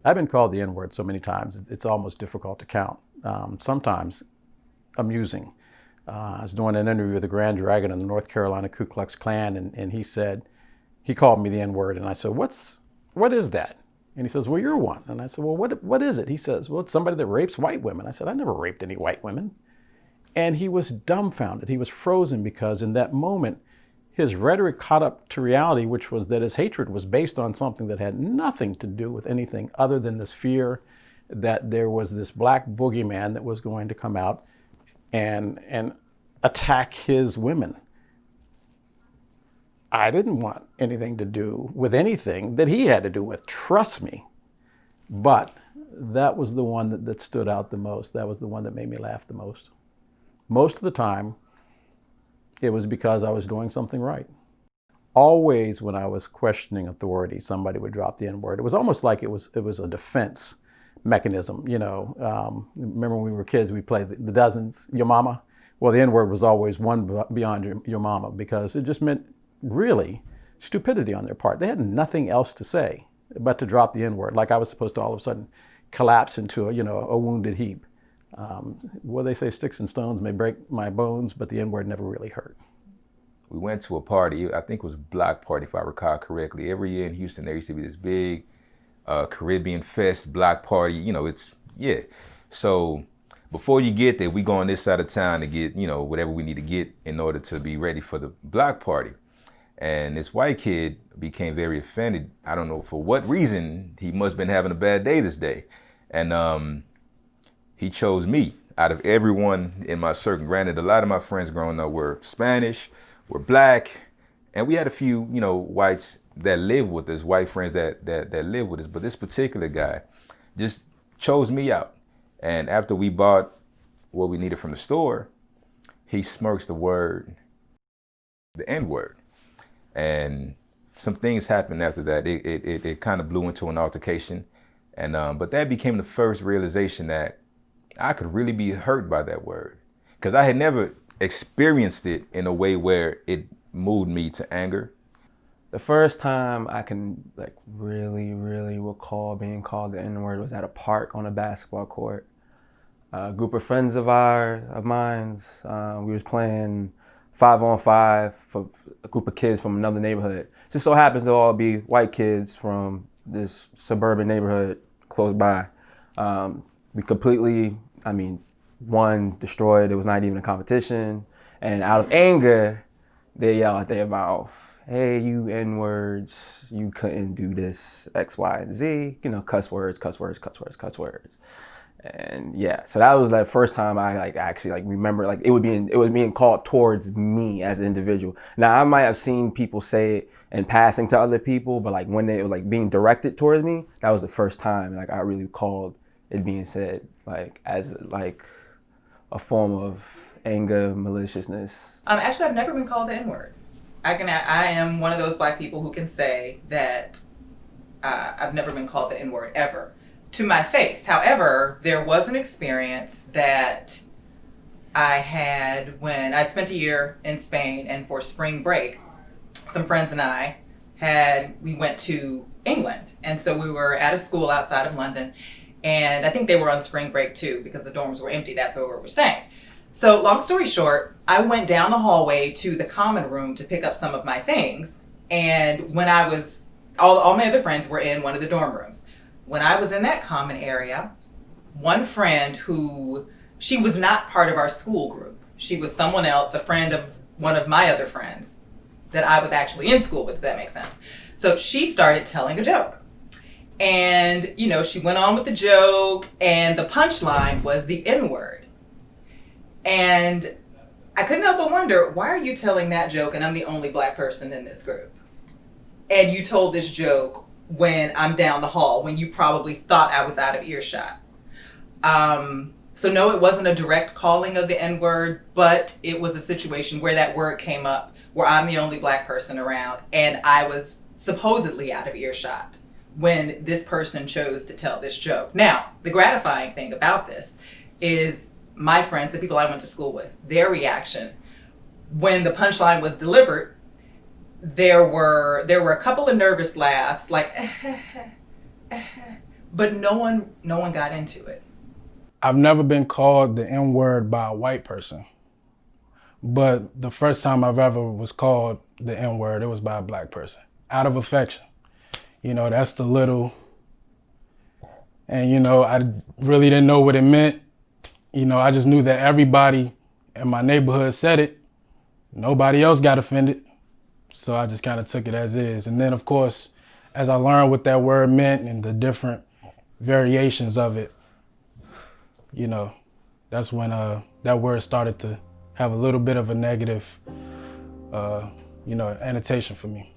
I've been called the N-word so many times, it's almost difficult to count. Sometimes amusing. I was doing an interview with the Grand Dragon in the North Carolina Ku Klux Klan, and he called me the N-word, and I said, what is that? And he says, well, you're one. And I said, well, what is it? He says, well, it's somebody that rapes white women. I said, I never raped any white women. And he was dumbfounded. He was frozen because in that moment, his rhetoric caught up to reality, which was that his hatred was based on something that had nothing to do with anything other than this fear that there was this black boogeyman that was going to come out and attack his women. I didn't want anything to do with anything that he had to do with, trust me. But that was the one that stood out the most. That was the one that made me laugh the most. Most of the time, it was because I was doing something right. Always when I was questioning authority, somebody would drop the N-word. It was almost like it was a defense mechanism. Remember when we were kids, we played the dozens, your mama? Well, the N-word was always one beyond your mama because it just meant really stupidity on their part. They had nothing else to say but to drop the N-word, like I was supposed to all of a sudden collapse into a wounded heap. Well, they say sticks and stones may break my bones, but the N-word never really hurt. We went to a party, I think it was a block party if I recall correctly. Every year in Houston there used to be this big Caribbean Fest block party. So before you get there, we go on this side of town to get, whatever we need to get in order to be ready for the block party. And this white kid became very offended. I don't know for what reason. He must have been having a bad day this day. And he chose me out of everyone in my circle. Granted, a lot of my friends growing up were Spanish, were black, and we had a few, whites that live with us, white friends that live with us. But this particular guy just chose me out. And after we bought what we needed from the store, he smirks the N-word. And some things happened after that. It kind of blew into an altercation. And but that became the first realization that I could really be hurt by that word, because I had never experienced it in a way where it moved me to anger. The first time I can really recall being called the N-word was at a park on a basketball court. A group of friends of mine, we was playing 5-on-5 for a group of kids from another neighborhood. Just so happens to all be white kids from this suburban neighborhood close by. We completely, one, destroyed. It was not even a competition. And out of anger, they yell at their mouth, hey, you N-words, you couldn't do this, X, Y, and Z. Cuss words. And yeah, so that was the first time I actually remember it was being called towards me as an individual. Now I might have seen people say it in passing to other people, but when they were being directed towards me, that was the first time I really called it being said as a form of anger, maliciousness. Actually, I've never been called the N-word. I am one of those black people who can say that I've never been called the N-word ever to my face. However, there was an experience that I had when I spent a year in Spain, and for spring break, some friends and I we went to England. And so we were at a school outside of London, and I think they were on spring break too because the dorms were empty. That's where we were staying. So long story short, I went down the hallway to the common room to pick up some of my things. And when I was, all my other friends were in one of the dorm rooms. When I was in that common area, one friend she was not part of our school group. She was someone else, a friend of one of my other friends that I was actually in school with, if that makes sense. So she started telling a joke. And, she went on with the joke, and the punchline was the N-word. And I couldn't help but wonder, why are you telling that joke and I'm the only black person in this group? And you told this joke when I'm down the hall, when you probably thought I was out of earshot. So no, it wasn't a direct calling of the N-word, but it was a situation where that word came up, where I'm the only black person around, and I was supposedly out of earshot when this person chose to tell this joke. Now, the gratifying thing about this is my friends, the people I went to school with, their reaction when the punchline was delivered, there were a couple of nervous laughs, but no one got into it. I've never been called the N-word by a white person, but the first time I've ever was called the N-word, it was by a black person, out of affection. You know, that's the little, and you know, I really didn't know what it meant. You know, I just knew that everybody in my neighborhood said it. Nobody else got offended. So I just kind of took it as is. And then of course, as I learned what that word meant and the different variations of it, you know, that's when that word started to have a little bit of a negative, you know, annotation for me.